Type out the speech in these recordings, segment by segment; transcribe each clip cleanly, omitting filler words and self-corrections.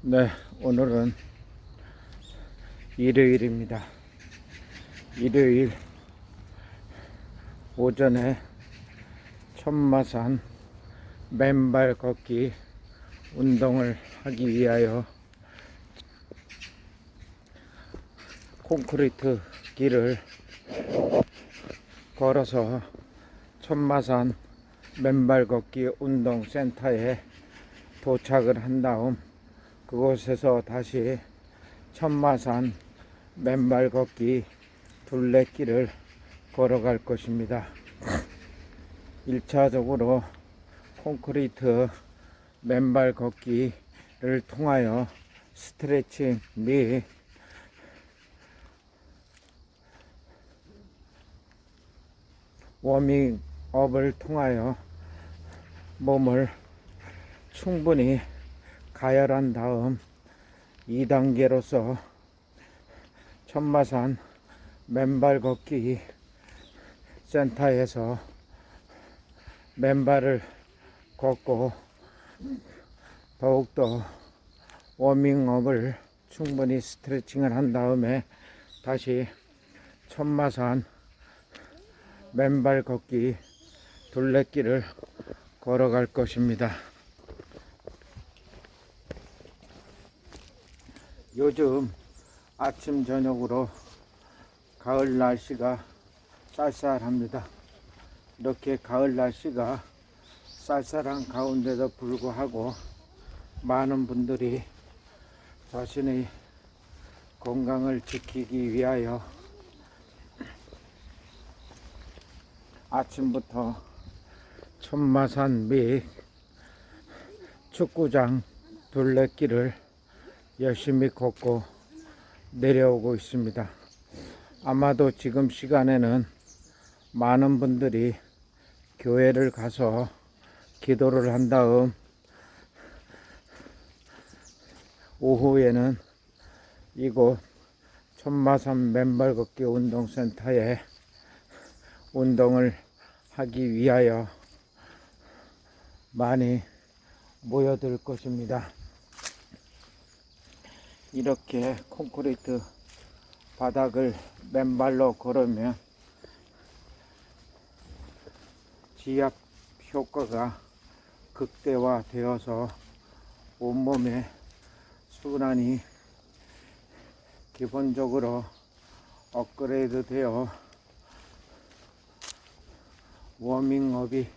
네, 오늘은 일요일입니다. 일요일 오전에 천마산 맨발 걷기 운동을 하기 위하여 콘크리트 길을 걸어서 천마산 맨발 걷기 운동센터에 도착을 한 다음 그곳에서 다시 천마산 맨발 걷기 둘레길을 걸어갈 것입니다. 1차적으로 콘크리트 맨발 걷기를 통하여 스트레칭 및 워밍업을 통하여 몸을 충분히 가열한 다음 2단계로서 천마산 맨발 걷기 센터에서 맨발을 걷고 더욱더 워밍업을 충분히 스트레칭을 한 다음에 다시 천마산 맨발 걷기 둘레길을 걸어갈 것입니다. 요즘 아침 저녁으로 가을 날씨가 쌀쌀합니다. 이렇게 가을 날씨가 쌀쌀한 가운데도 불구하고 많은 분들이 자신의 건강을 지키기 위하여 아침부터 천마산 및 축구장 둘레길을 열심히 걷고 내려오고 있습니다. 아마도 지금 시간에는 많은 분들이 교회를 가서 기도를 한 다음 오후에는 이곳 천마산 맨발 걷기 운동센터에 운동을 하기 위하여 많이 모여들 것입니다. 이렇게 콘크리트 바닥을 맨발로 걸으면 지압 효과가 극대화되어서 온몸에 순환이 기본적으로 업그레이드 되어 워밍업이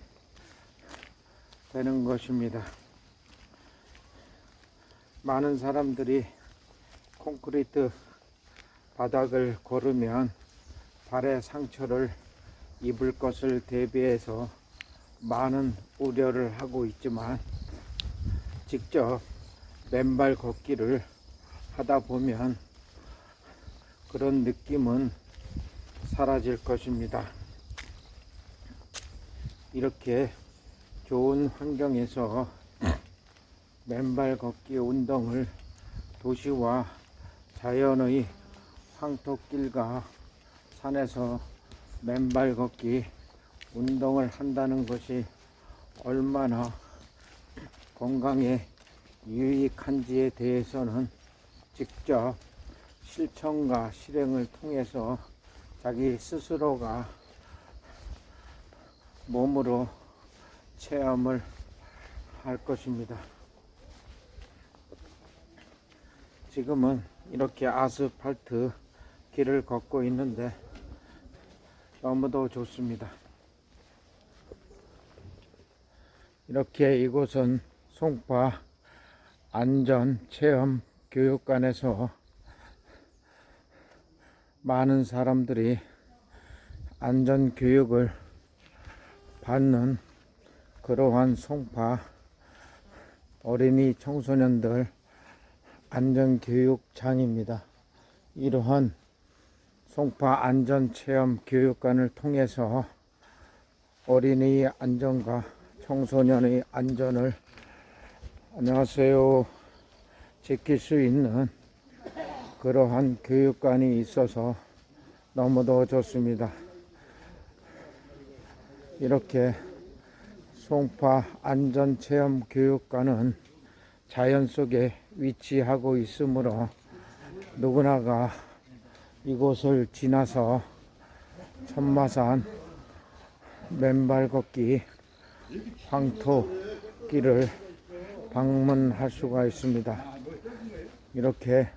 되는 것입니다. 많은 사람들이 콘크리트 바닥을 걸으면 발에 상처를 입을 것을 대비해서 많은 우려를 하고 있지만 직접 맨발 걷기를 하다 보면 그런 느낌은 사라질 것입니다. 이렇게 좋은 환경에서 맨발 걷기 운동을 도시와 자연의 황토길과 산에서 맨발 걷기 운동을 한다는 것이 얼마나 건강에 유익한지에 대해서는 직접 실천과 실행을 통해서 자기 스스로가 몸으로 체험을 할 것입니다. 지금은 이렇게 아스팔트 길을 걷고 있는데 너무도 좋습니다. 이렇게 이곳은 송파 안전체험교육관에서 많은 사람들이 안전교육을 받는 그러한 송파 어린이 청소년들 안전교육장입니다. 이러한 송파 안전체험교육관을 통해서 어린이의 안전과 청소년의 안전을 안녕하세요 지킬 수 있는 그러한 교육관이 있어서 너무도 좋습니다. 이렇게 송파 안전체험교육관은 자연 속에 위치하고 있으므로 누구나가 이곳을 지나서 천마산 맨발 걷기 황토길을 방문할 수가 있습니다. 이렇게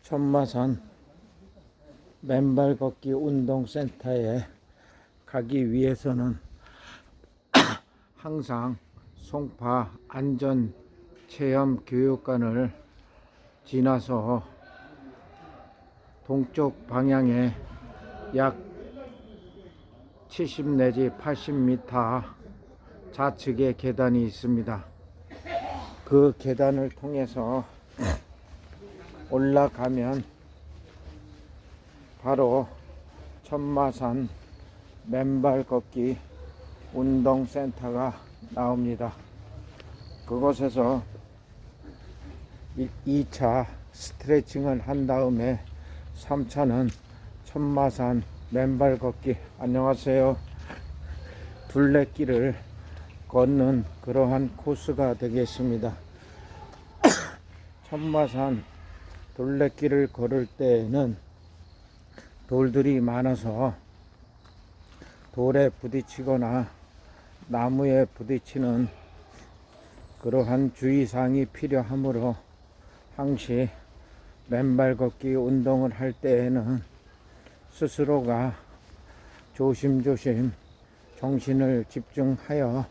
천마산 맨발 걷기 운동센터에 가기 위해서는 항상 송파 안전체험교육관을 지나서 동쪽 방향에 약 70 내지 80m 좌측에 계단이 있습니다. 그 계단을 통해서 올라가면 바로 천마산 맨발 걷기 운동센터가 나옵니다. 그곳에서 2차 스트레칭을 한 다음에 3차는 천마산 맨발 걷기, 안녕하세요, 둘레길을 걷는 그러한 코스가 되겠습니다. 천마산 둘레길을 걸을 때에는 돌들이 많아서 돌에 부딪히거나 나무에 부딪히는 그러한 주의사항이 필요하므로 항시 맨발 걷기 운동을 할 때에는 스스로가 조심조심 정신을 집중하여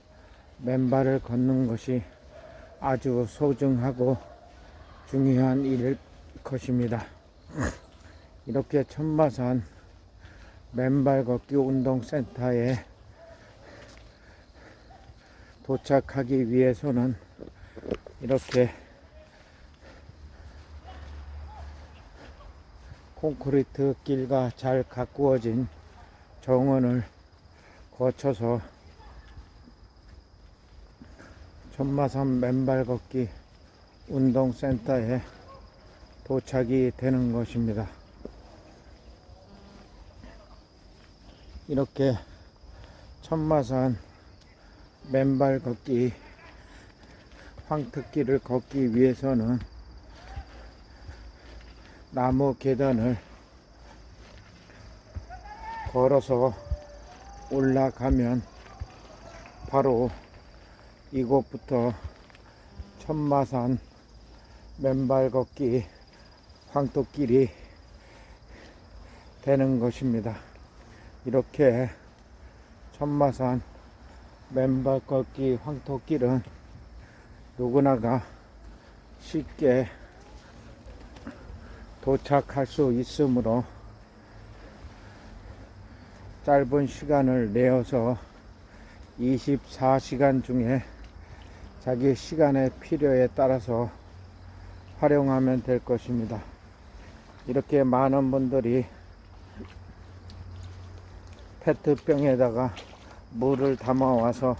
맨발을 걷는 것이 아주 소중하고 중요한 일일 것입니다. 이렇게 천마산 맨발 걷기 운동센터에 도착하기 위해서는 이렇게 콘크리트 길과 잘 가꾸어진 정원을 거쳐서 천마산 맨발 걷기 운동센터에 도착이 되는 것입니다. 이렇게 천마산 맨발 걷기 황토길을 걷기 위해서는 나무 계단을 걸어서 올라가면 바로 이곳부터 천마산 맨발 걷기 황토길이 되는 것입니다. 이렇게 천마산 맨발 걷기 황토길은 누구나가 쉽게 도착할 수 있으므로 짧은 시간을 내어서 24시간 중에 자기 시간의 필요에 따라서 활용하면 될 것입니다. 이렇게 많은 분들이 페트병에다가 물을 담아 와서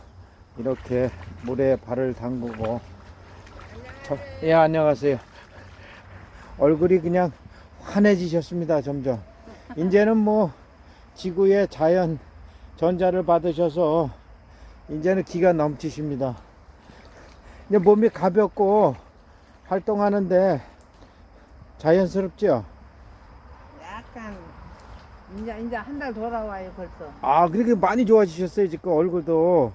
이렇게 물에 발을 담그고 예, 안녕하세요. 얼굴이 그냥 환해지셨습니다. 점점 이제는 뭐 지구의 자연 전자를 받으셔서 이제는 기가 넘치십니다. 이제 몸이 가볍고 활동하는데 자연스럽죠? 약간 이제 한 달 돌아와요 벌써. 아, 그렇게 많이 좋아지셨어요. 지금 얼굴도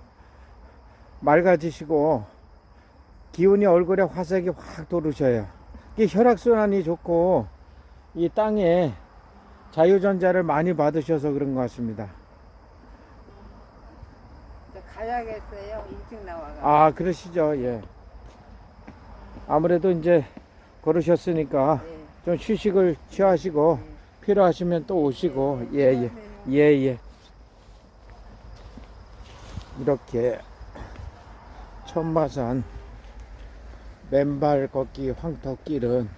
맑아지시고 기운이 얼굴에 화색이 확 도르셔요. 이게 혈액순환이 좋고 이 땅에 자유전자를 많이 받으셔서 그런 것 같습니다. 이제 가야겠어요. 일찍 나와가. 아, 그러시죠. 예. 아무래도 이제 걸으셨으니까 예. 좀 휴식을 취하시고 필요하시면 또 오시고 예. 이렇게 천마산 맨발 걷기 황토길은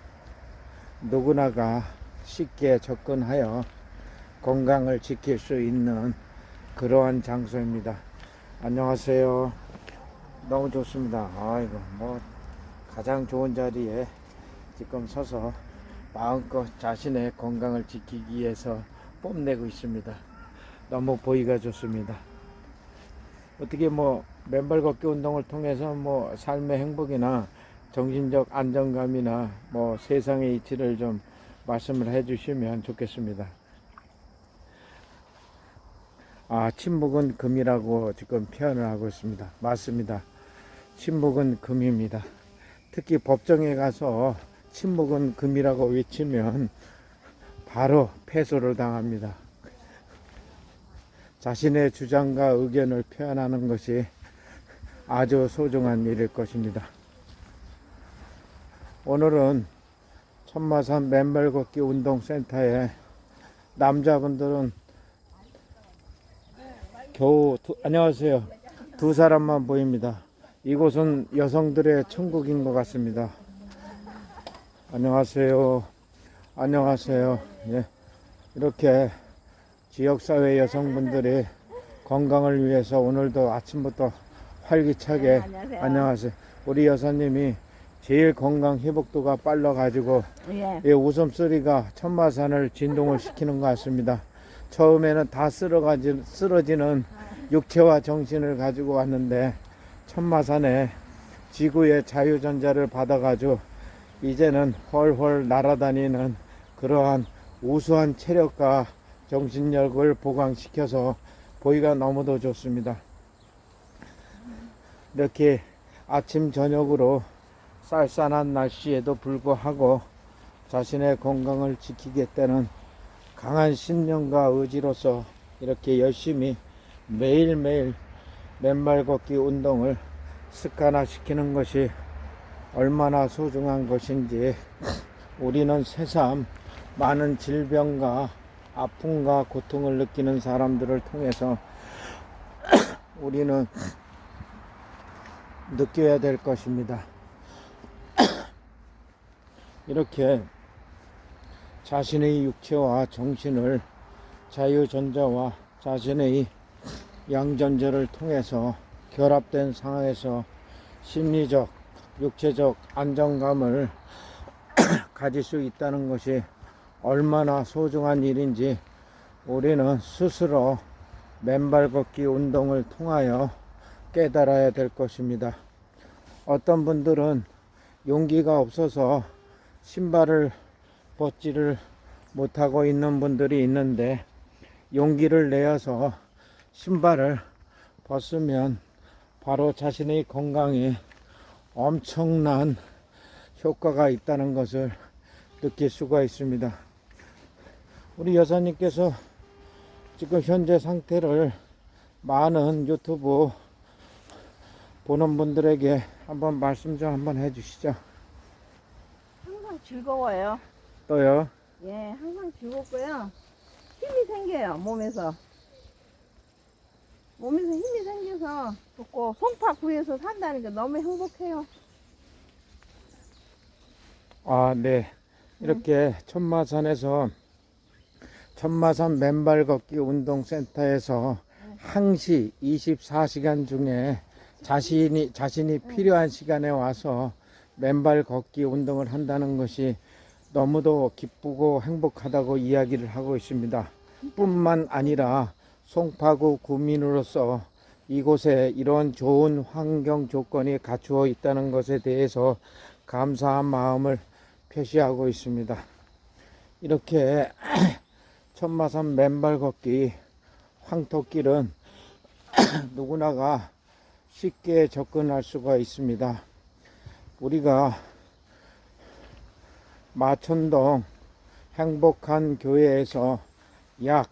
누구나가 쉽게 접근하여 건강을 지킬 수 있는 그러한 장소입니다. 안녕하세요. 너무 좋습니다. 아이고, 뭐 가장 좋은 자리에 지금 서서 마음껏 자신의 건강을 지키기 위해서 뽐내고 있습니다. 너무 보기가 좋습니다. 어떻게 뭐 맨발 걷기 운동을 통해서 뭐 삶의 행복이나 정신적 안정감이나 뭐 세상의 이치를 좀 말씀을 해 주시면 좋겠습니다. 아, 침묵은 금이라고 지금 표현을 하고 있습니다. 맞습니다. 침묵은 금입니다. 특히 법정에 가서 침묵은 금이라고 외치면 바로 패소를 당합니다. 자신의 주장과 의견을 표현하는 것이 아주 소중한 일일 것입니다. 오늘은 천마산 맨발 걷기 운동센터에 남자분들은 겨우 안녕하세요. 두 사람만 보입니다. 이곳은 여성들의 천국인 것 같습니다. 안녕하세요. 안녕하세요. 예. 이렇게 지역사회 여성분들이 건강을 위해서 오늘도 아침부터 활기차게 안녕하세요. 우리 여사님이 제일 건강 회복도가 빨라 가지고 이 웃음소리가 천마산을 진동을 시키는 것 같습니다. 처음에는 다 쓰러지는 육체와 정신을 가지고 왔는데 천마산에 지구의 자유전자를 받아가지고 이제는 훨훨 날아다니는 그러한 우수한 체력과 정신력을 보강시켜서 보기가 너무도 좋습니다. 이렇게 아침 저녁으로 쌀쌀한 날씨에도 불구하고 자신의 건강을 지키겠다는 강한 신념과 의지로서 이렇게 열심히 매일매일 맨발 걷기 운동을 습관화시키는 것이 얼마나 소중한 것인지 우리는 새삼 많은 질병과 아픔과 고통을 느끼는 사람들을 통해서 우리는 느껴야 될 것입니다. 이렇게 자신의 육체와 정신을 자유전자와 자신의 양전자를 통해서 결합된 상황에서 심리적, 육체적 안정감을 가질 수 있다는 것이 얼마나 소중한 일인지 우리는 스스로 맨발 걷기 운동을 통하여 깨달아야 될 것입니다. 어떤 분들은 용기가 없어서 신발을 벗지를 못하고 있는 분들이 있는데 용기를 내어서 신발을 벗으면 바로 자신의 건강에 엄청난 효과가 있다는 것을 느낄 수가 있습니다. 우리 여사님께서 지금 현재 상태를 많은 유튜브 보는 분들에게 한번 말씀 좀 한번 해주시죠. 항상 즐거워요. 또요? 예, 항상 즐겁고요. 힘이 생겨요, 몸에서. 몸에서 힘이 생겨서 좋고, 송파 구에서 산다는 게 너무 행복해요. 아, 네. 이렇게 천마산에서 천마산 맨발 걷기 운동센터에서 항시 24시간 중에 자신이 필요한 시간에 와서 맨발 걷기 운동을 한다는 것이 너무도 기쁘고 행복하다고 이야기를 하고 있습니다. 뿐만 아니라 송파구 구민으로서 이곳에 이런 좋은 환경 조건이 갖추어 있다는 것에 대해서 감사한 마음을 표시하고 있습니다. 이렇게 천마산 맨발 걷기 황토길은 누구나가 쉽게 접근할 수가 있습니다. 우리가 마천동 행복한 교회에서 약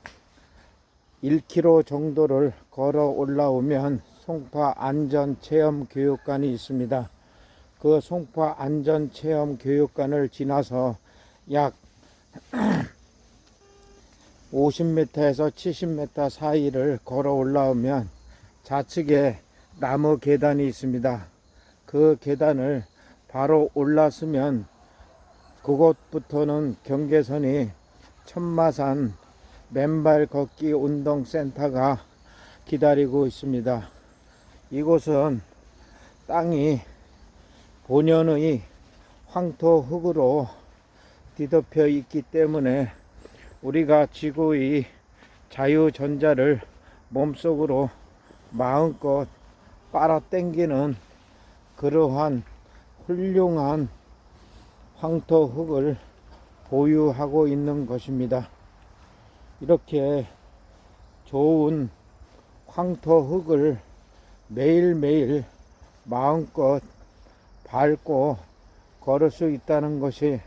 1km 정도를 걸어 올라오면 송파 안전체험교육관이 있습니다. 그 송파 안전체험교육관을 지나서 약 50m에서 70m 사이를 걸어 올라오면 좌측에 나무 계단이 있습니다. 그 계단을 바로 올라서면 그곳부터는 경계선이 천마산 맨발 걷기 운동센터가 기다리고 있습니다. 이곳은 땅이 본연의 황토 흙으로 뒤덮여 있기 때문에 우리가 지구의 자유전자를 몸속으로 마음껏 빨아당기는 그러한 훌륭한 황토 흙을 보유하고 있는 것입니다. 이렇게 좋은 황토 흙을 매일매일 마음껏 밟고 걸을 수 있다는 것이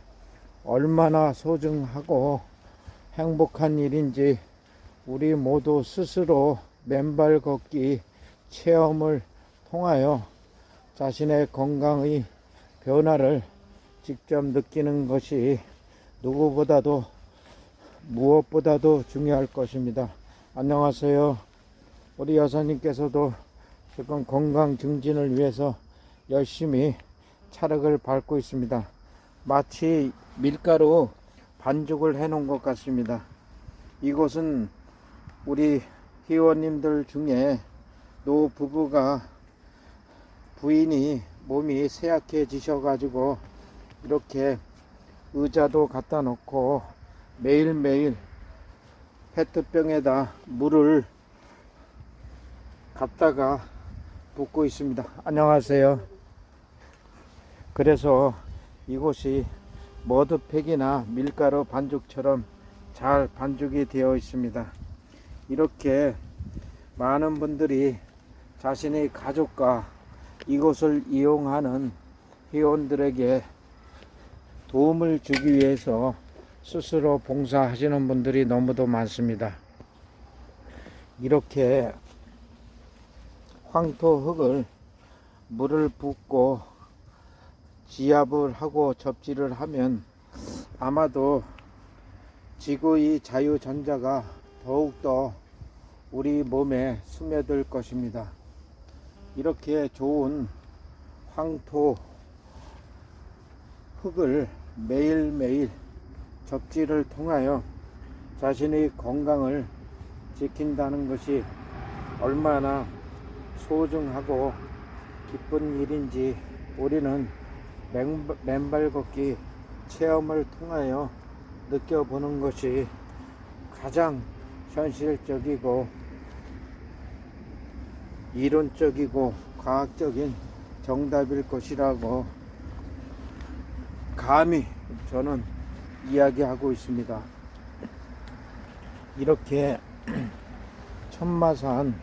얼마나 소중하고 행복한 일인지 우리 모두 스스로 맨발 걷기 체험을 통하여 자신의 건강의 변화를 직접 느끼는 것이 누구보다도 무엇보다도 중요할 것입니다. 안녕하세요. 우리 여사님께서도 지금 건강 증진을 위해서 열심히 찰흙을 밟고 있습니다. 마치 밀가루 반죽을 해 놓은 것 같습니다. 이곳은 우리 회원님들 중에 노 부부가 부인이 몸이 쇠약해지셔 가지고 이렇게 의자도 갖다 놓고 매일매일 페트병에다 물을 갖다가 붓고 있습니다. 안녕하세요. 그래서 이곳이 머드팩이나 밀가루 반죽처럼 잘 반죽이 되어 있습니다. 이렇게 많은 분들이 자신의 가족과 이곳을 이용하는 회원들에게 도움을 주기 위해서 스스로 봉사하시는 분들이 너무도 많습니다. 이렇게 황토 흙을 물을 붓고 지압을 하고 접지를 하면 아마도 지구의 자유전자가 더욱더 우리 몸에 스며들 것입니다. 이렇게 좋은 황토 흙을 매일매일 접지를 통하여 자신의 건강을 지킨다는 것이 얼마나 소중하고 기쁜 일인지 우리는 맨발 걷기 체험을 통하여 느껴보는 것이 가장 현실적이고 이론적이고 과학적인 정답일 것이라고 감히 저는 이야기하고 있습니다. 이렇게 천마산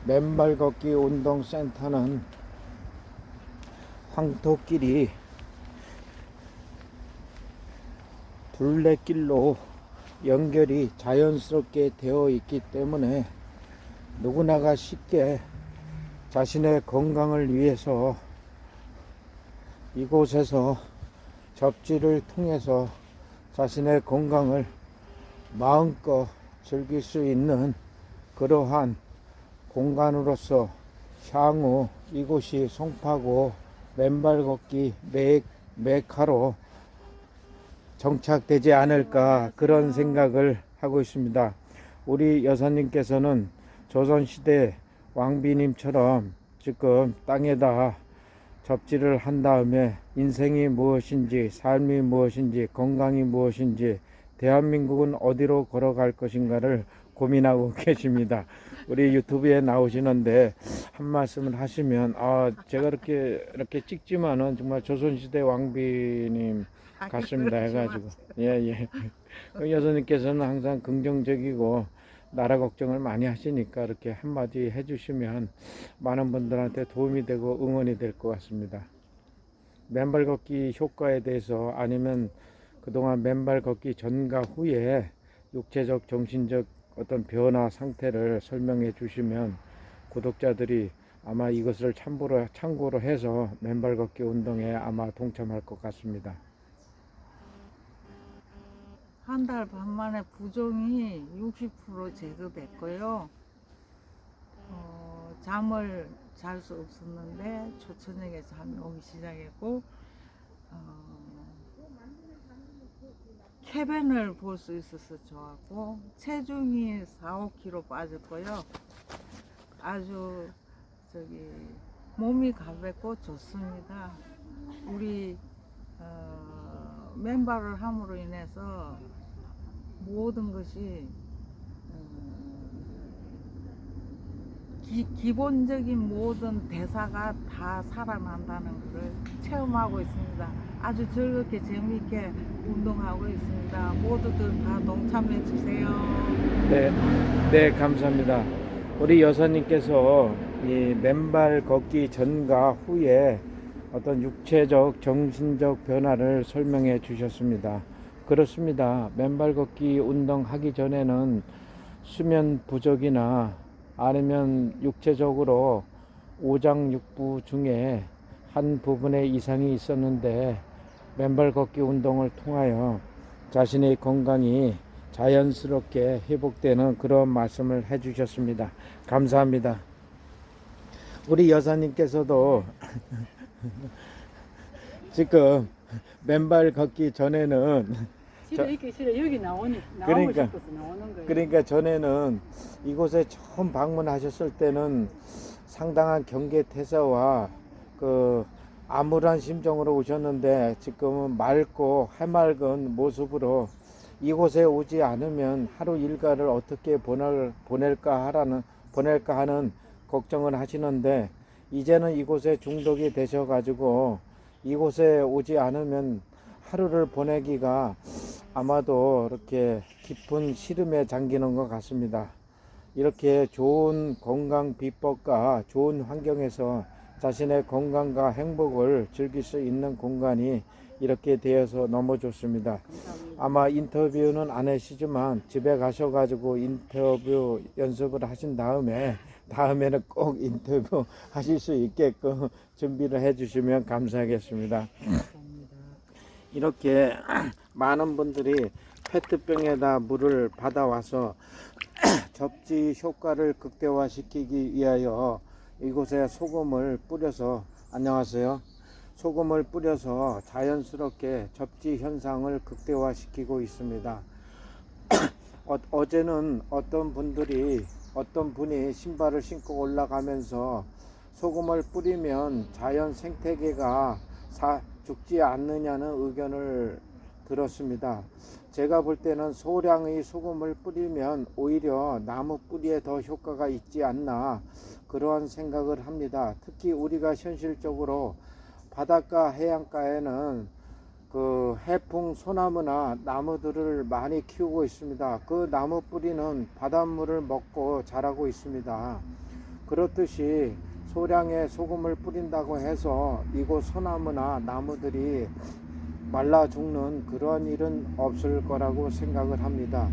맨발 걷기 운동센터는 황토길이 둘레길로 연결이 자연스럽게 되어 있기 때문에 누구나가 쉽게 자신의 건강을 위해서 이곳에서 접지를 통해서 자신의 건강을 마음껏 즐길 수 있는 그러한 공간으로서 향후 이곳이 송파구 맨발 걷기 메카로 정착되지 않을까 그런 생각을 하고 있습니다. 우리 여사님께서는 조선시대 왕비님처럼 지금 땅에다 접지를 한 다음에 인생이 무엇인지 삶이 무엇인지 건강이 무엇인지 대한민국은 어디로 걸어갈 것인가를 고민하고 계십니다. 우리 유튜브에 나오시는데 한 말씀을 하시면 제가 이렇게 찍지만은 정말 조선시대 왕비님 같습니다 해가지고 예예. 여사님께서는 항상 긍정적이고 나라 걱정을 많이 하시니까 이렇게 한마디 해주시면 많은 분들한테 도움이 되고 응원이 될 것 같습니다. 맨발 걷기 효과에 대해서 아니면 그동안 맨발 걷기 전과 후에 육체적 정신적 어떤 변화 상태를 설명해 주시면 구독자들이 아마 이것을 참고로 해서 맨발 걷기 운동에 아마 동참할 것 같습니다. 한 달 반 만에 부종이 60% 제거됐고요. 잠을 잘 수 없었는데 초저녁에 잠이 오기 시작했고 캐벤을 볼 수 있어서 좋았고 체중이 4-5kg 빠졌고요. 아주 몸이 가볍고 좋습니다. 우리 맨발을 함으로 인해서 모든 것이 기본적인 모든 대사가 다 살아난다는 것을 체험하고 있습니다. 아주 즐겁게 재미있게 운동하고 있습니다. 모두들 다 동참해 주세요. 네, 네, 감사합니다. 우리 여사님께서 이 맨발 걷기 전과 후에 어떤 육체적, 정신적 변화를 설명해 주셨습니다. 그렇습니다. 맨발 걷기 운동하기 전에는 수면 부족이나 아니면 육체적으로 오장육부 중에 한 부분에 이상이 있었는데 맨발 걷기 운동을 통하여 자신의 건강이 자연스럽게 회복되는 그런 말씀을 해주셨습니다. 감사합니다. 우리 여사님께서도 지금 맨발 걷기 전에는 싫어 이렇게 싫어 여기 나오고 그러니까. 싶어서 나오는 거예요. 그러니까 전에는 이곳에 처음 방문하셨을 때는 상당한 경계태세와 그 암울한 심정으로 오셨는데 지금은 맑고 해맑은 모습으로 이곳에 오지 않으면 하루 일과를 어떻게 보낼까 하는 걱정을 하시는데 이제는 이곳에 중독이 되셔가지고 이곳에 오지 않으면 하루를 보내기가 아마도 이렇게 깊은 시름에 잠기는 것 같습니다. 이렇게 좋은 건강 비법과 좋은 환경에서 자신의 건강과 행복을 즐길 수 있는 공간이 이렇게 되어서 너무 좋습니다. 아마 인터뷰는 안 하시지만 집에 가셔가지고 인터뷰 연습을 하신 다음에는 꼭 인터뷰 하실 수 있게끔 준비를 해주시면 감사하겠습니다. 이렇게 많은 분들이 페트병에다 물을 받아와서 접지 효과를 극대화시키기 위하여 이곳에 소금을 뿌려서 안녕하세요. 소금을 뿌려서 자연스럽게 접지 현상을 극대화시키고 있습니다. 어제는 어떤 분이 신발을 신고 올라가면서 소금을 뿌리면 자연 생태계가 죽지 않느냐는 의견을 들었습니다. 제가 볼 때는 소량의 소금을 뿌리면 오히려 나무 뿌리에 더 효과가 있지 않나 그러한 생각을 합니다. 특히 우리가 현실적으로 바닷가 해안가에는 그 해풍 소나무나 나무들을 많이 키우고 있습니다. 그 나무 뿌리는 바닷물을 먹고 자라고 있습니다. 그렇듯이 소량의 소금을 뿌린다고 해서 이곳 소나무나 나무들이 말라 죽는 그런 일은 없을 거라고 생각을 합니다.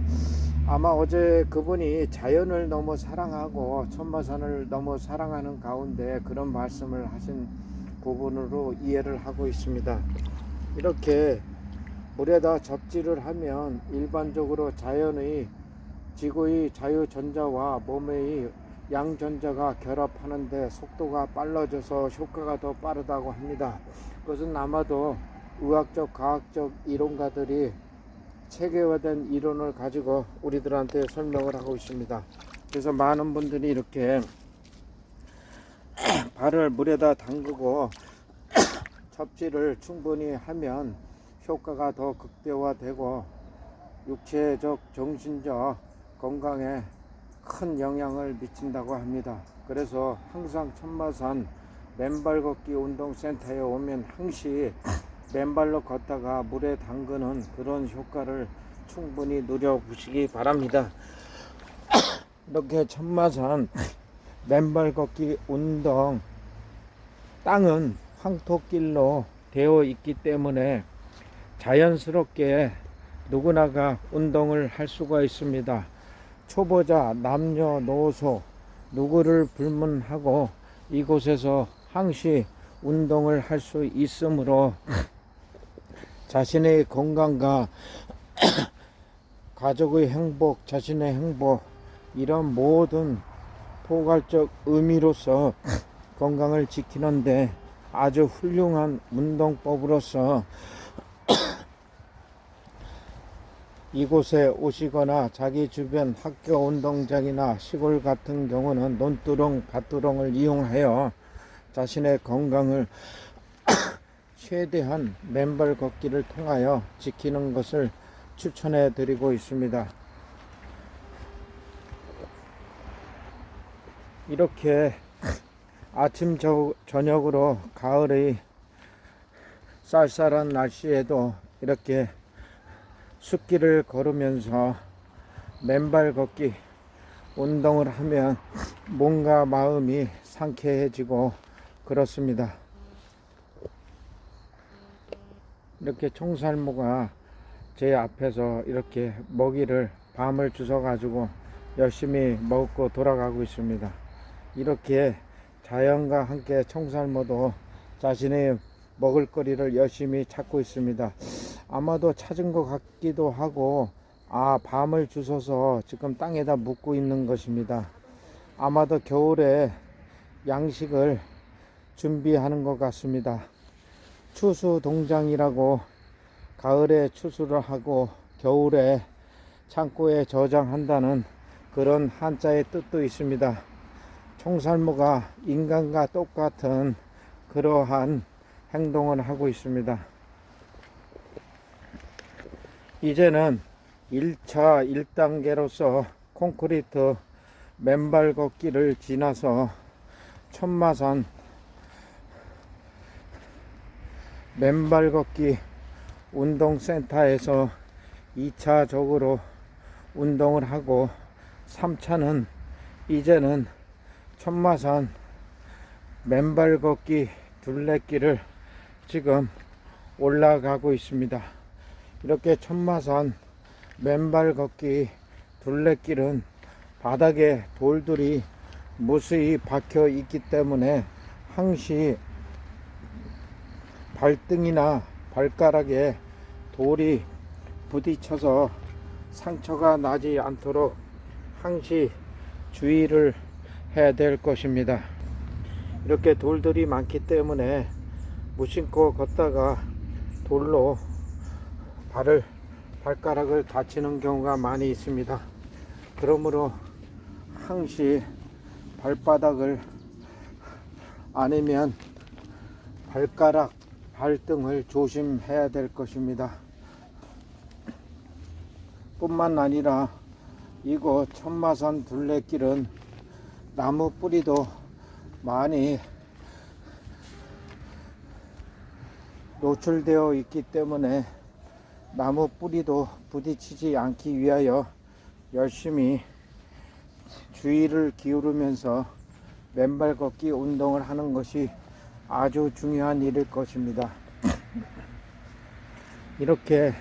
아마 어제 그분이 자연을 너무 사랑하고 천마산을 너무 사랑하는 가운데 그런 말씀을 하신 부분으로 이해를 하고 있습니다. 이렇게 물에다 접지를 하면 일반적으로 자연의 지구의 자유전자와 몸의 양전자가 결합하는데 속도가 빨라져서 효과가 더 빠르다고 합니다. 그것은 아마도 의학적 과학적 이론가들이 체계화된 이론을 가지고 우리들한테 설명을 하고 있습니다. 그래서 많은 분들이 이렇게 발을 물에다 담그고 접지를 충분히 하면 효과가 더 극대화되고 육체적 정신적 건강에 큰 영향을 미친다고 합니다. 그래서 항상 천마산 맨발 걷기 운동센터에 오면 항시 맨발로 걷다가 물에 담그는 그런 효과를 충분히 누려보시기 바랍니다. 이렇게 천마산 맨발 걷기 운동 땅은 황토길로 되어 있기 때문에 자연스럽게 누구나가 운동을 할 수가 있습니다. 초보자, 남녀노소 누구를 불문하고 이곳에서 항시 운동을 할 수 있으므로 자신의 건강과 가족의 행복, 자신의 행복 이런 모든 포괄적 의미로서 건강을 지키는데 아주 훌륭한 운동법으로서 이곳에 오시거나 자기 주변 학교 운동장이나 시골 같은 경우는 논두렁, 밭두렁을 이용하여 자신의 건강을 최대한 맨발 걷기를 통하여 지키는 것을 추천해 드리고 있습니다. 이렇게 아침 저녁으로 가을의 쌀쌀한 날씨에도 이렇게 숲길을 걸으면서 맨발 걷기 운동을 하면 몸과 마음이 상쾌해지고 그렇습니다. 이렇게 청살모가 제 앞에서 이렇게 먹이를 밤을 주워 가지고 열심히 먹고 돌아가고 있습니다. 이렇게 자연과 함께 청살모도 자신의 먹을거리를 열심히 찾고 있습니다. 아마도 찾은 것 같기도 하고, 밤을 주워서 지금 땅에다 묻고 있는 것입니다. 아마도 겨울에 양식을 준비하는 것 같습니다. 추수 동장이라고 가을에 추수를 하고 겨울에 창고에 저장한다는 그런 한자의 뜻도 있습니다. 청살모가 인간과 똑같은 그러한 행동을 하고 있습니다. 이제는 1차 1단계로서 콘크리트 맨발 걷기를 지나서 천마산 맨발 걷기 운동센터에서 2차적으로 운동을 하고 3차는 이제는 천마산 맨발 걷기 둘레길을 지금 올라가고 있습니다. 이렇게 천마산 맨발 걷기 둘레길은 바닥에 돌들이 무수히 박혀 있기 때문에 항시 발등이나 발가락에 돌이 부딪혀서 상처가 나지 않도록 항시 주의를 해야 될 것입니다. 이렇게 돌들이 많기 때문에 무심코 걷다가 돌로 발가락을 다치는 경우가 많이 있습니다. 그러므로 항시 발바닥을 아니면 발가락, 발등을 조심해야 될 것입니다. 뿐만 아니라 이곳 천마산 둘레길은 나무 뿌리도 많이 노출되어 있기 때문에 나무 뿌리도 부딪히지 않기 위하여 열심히 주의를 기울이면서 맨발 걷기 운동을 하는 것이 아주 중요한 일일 것입니다. 이렇게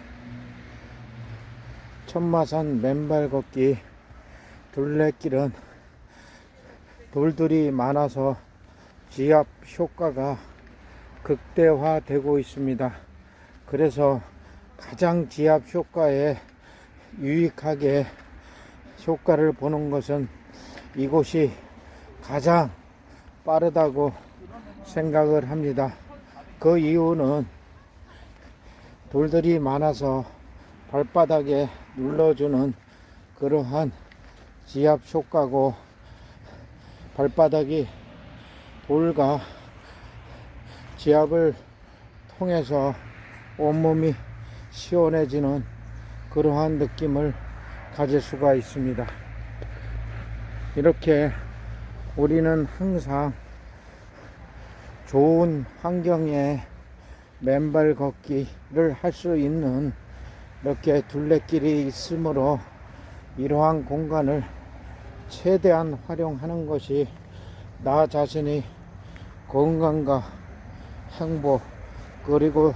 천마산 맨발 걷기 둘레길은 돌들이 많아서 지압 효과가 극대화되고 있습니다. 그래서 가장 지압 효과에 유익하게 효과를 보는 것은 이곳이 가장 빠르다고 생각을 합니다. 그 이유는 돌들이 많아서 발바닥에 눌러주는 그러한 지압 효과고, 발바닥이 돌과 지압을 통해서 온몸이 시원해지는 그러한 느낌을 가질 수가 있습니다. 이렇게 우리는 항상 좋은 환경에 맨발 걷기를 할 수 있는 이렇게 둘레길이 있으므로 이러한 공간을 최대한 활용하는 것이 나 자신이 건강과 행복 그리고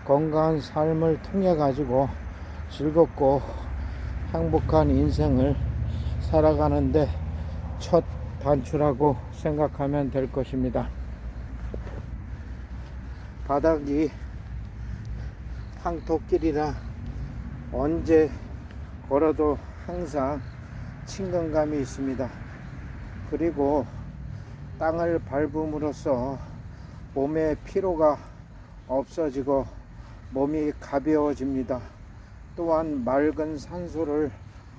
건강한 삶을 통해 가지고 즐겁고 행복한 인생을 살아가는데 첫 단추라고 생각하면 될 것입니다. 바닥이 황토길이라 언제 걸어도 항상 친근감이 있습니다. 그리고 땅을 밟음으로써 몸의 피로가 없어지고 몸이 가벼워집니다. 또한 맑은 산소를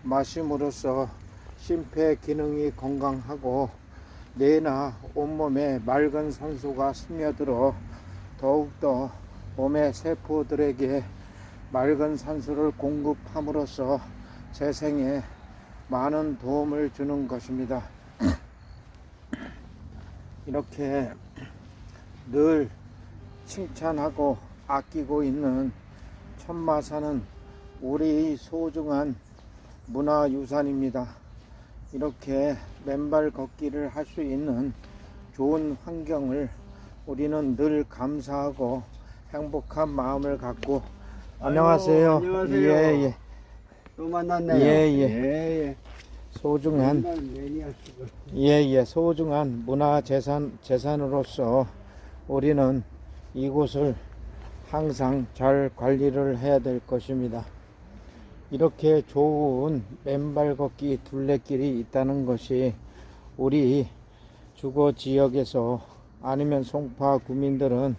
마심으로써 심폐 기능이 건강하고 뇌나 온몸에 맑은 산소가 스며들어 더욱더 몸의 세포들에게 맑은 산소를 공급함으로써 재생에 많은 도움을 주는 것입니다. 이렇게 늘 칭찬하고 아끼고 있는 천마산은 우리 소중한 문화유산입니다. 이렇게 맨발 걷기를 할 수 있는 좋은 환경을 우리는 늘 감사하고 행복한 마음을 갖고 안녕하세요. 안녕하세요. 예. 또 만났네요. 예. 소중한 소중한 문화재산으로서 우리는 이곳을 항상 잘 관리를 해야 될 것입니다. 이렇게 좋은 맨발 걷기 둘레길이 있다는 것이 우리 주거 지역에서 아니면 송파 구민들은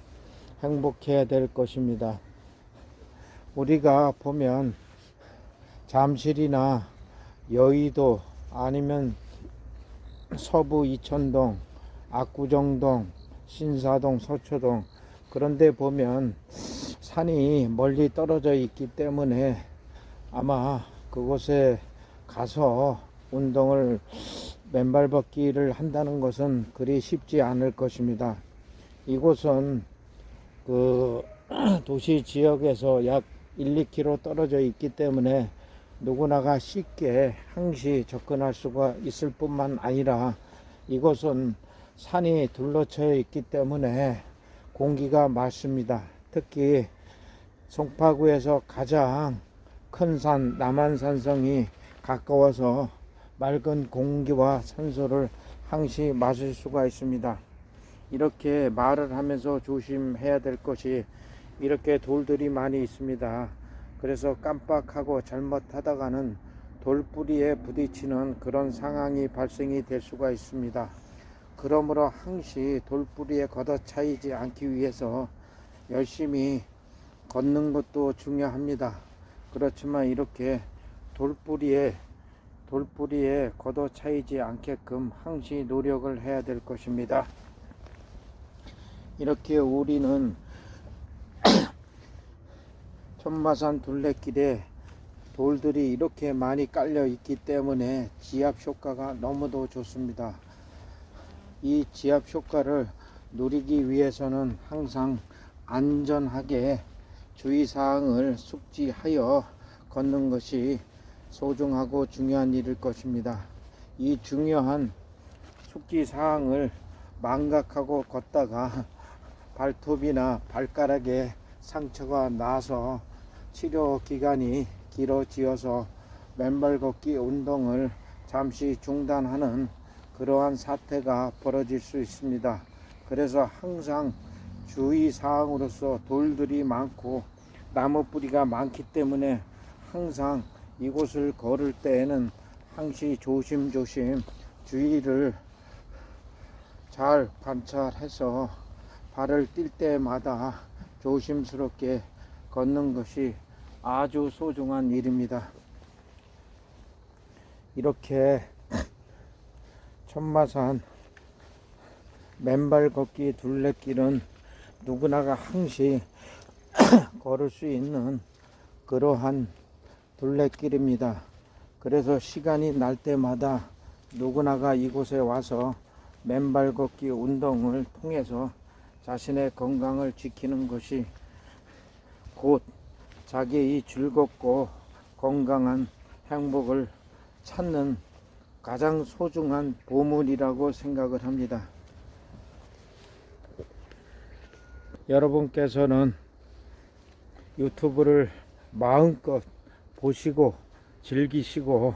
행복해야 될 것입니다. 우리가 보면 잠실이나 여의도 아니면 서부 이천동, 압구정동, 신사동, 서초동 그런데 보면 산이 멀리 떨어져 있기 때문에 아마 그곳에 가서 운동을 맨발 걷기를 한다는 것은 그리 쉽지 않을 것입니다. 이곳은 그 도시 지역에서 약 1, 2km 떨어져 있기 때문에 누구나가 쉽게 항시 접근할 수가 있을 뿐만 아니라 이곳은 산이 둘러쳐 있기 때문에 공기가 맑습니다. 특히 송파구에서 가장 큰 산 남한산성이 가까워서 맑은 공기와 산소를 항시 마실 수가 있습니다. 이렇게 말을 하면서 조심해야 될 것이 이렇게 돌들이 많이 있습니다. 그래서 깜빡하고 잘못하다가는 돌뿌리에 부딪히는 그런 상황이 발생이 될 수가 있습니다. 그러므로 항시 돌뿌리에 걷어차이지 않기 위해서 열심히 걷는 것도 중요합니다. 그렇지만 이렇게 돌뿌리에 걷어차이지 않게끔 항시 노력을 해야 될 것입니다. 이렇게 우리는 천마산 둘레길에 돌들이 이렇게 많이 깔려 있기 때문에 지압 효과가 너무도 좋습니다. 이 지압 효과를 누리기 위해서는 항상 안전하게 주의사항을 숙지하여 걷는 것이 소중하고 중요한 일일 것입니다. 이 중요한 숙지사항을 망각하고 걷다가 발톱이나 발가락에 상처가 나서 치료 기간이 길어지어서 맨발 걷기 운동을 잠시 중단하는 그러한 사태가 벌어질 수 있습니다. 그래서 항상 주의사항으로서 돌들이 많고 나무 뿌리가 많기 때문에 항상 이곳을 걸을 때에는 항시 조심조심 주의를 잘 관찰해서 발을 뛸 때마다 조심스럽게 걷는 것이 아주 소중한 일입니다. 이렇게 천마산 맨발 걷기 둘레길은 누구나가 항시 걸을 수 있는 그러한 둘레길입니다. 그래서 시간이 날 때마다 누구나가 이곳에 와서 맨발 걷기 운동을 통해서 자신의 건강을 지키는 것이 곧 자기의 즐겁고 건강한 행복을 찾는 가장 소중한 보물이라고 생각을 합니다. 여러분께서는 유튜브를 마음껏 보시고 즐기시고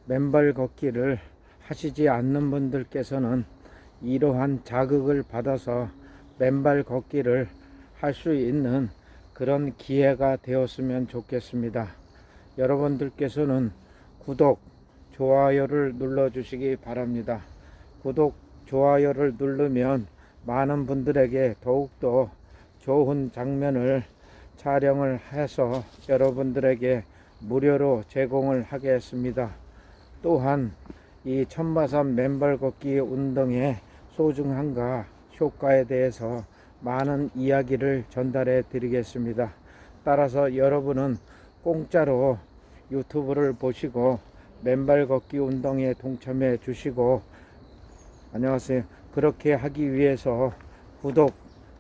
맨발 걷기를 하시지 않는 분들께서는 이러한 자극을 받아서 맨발 걷기를 할 수 있는 그런 기회가 되었으면 좋겠습니다. 여러분들께서는 구독, 좋아요를 눌러 주시기 바랍니다. 구독, 좋아요를 누르면 많은 분들에게 더욱더 좋은 장면을 촬영을 해서 여러분들에게 무료로 제공을 하겠습니다. 또한 이 천마산 맨발 걷기 운동의 소중함과 효과에 대해서 많은 이야기를 전달해 드리겠습니다. 따라서 여러분은 공짜로 유튜브를 보시고 맨발 걷기 운동에 동참해 주시고 안녕하세요. 그렇게 하기 위해서 구독,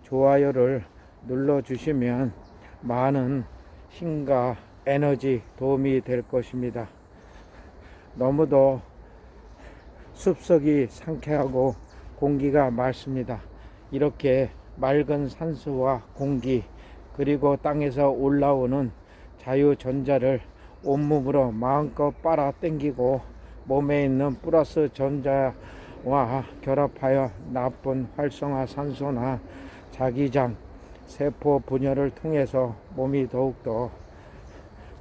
좋아요를 눌러주시면 많은 힘과 에너지 도움이 될 것입니다. 너무도 숲속이 상쾌하고 공기가 맑습니다. 이렇게 맑은 산소와 공기, 그리고 땅에서 올라오는 자유전자를 온몸으로 마음껏 빨아 당기고 몸에 있는 플러스 전자와 결합하여 나쁜 활성화 산소나 자기장, 세포 분열을 통해서 몸이 더욱더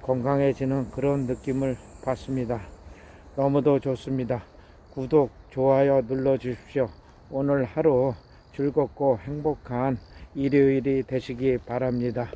건강해지는 그런 느낌을 받습니다. 너무도 좋습니다. 구독, 좋아요 눌러주십시오. 오늘 하루 즐겁고 행복한 일요일이 되시기 바랍니다.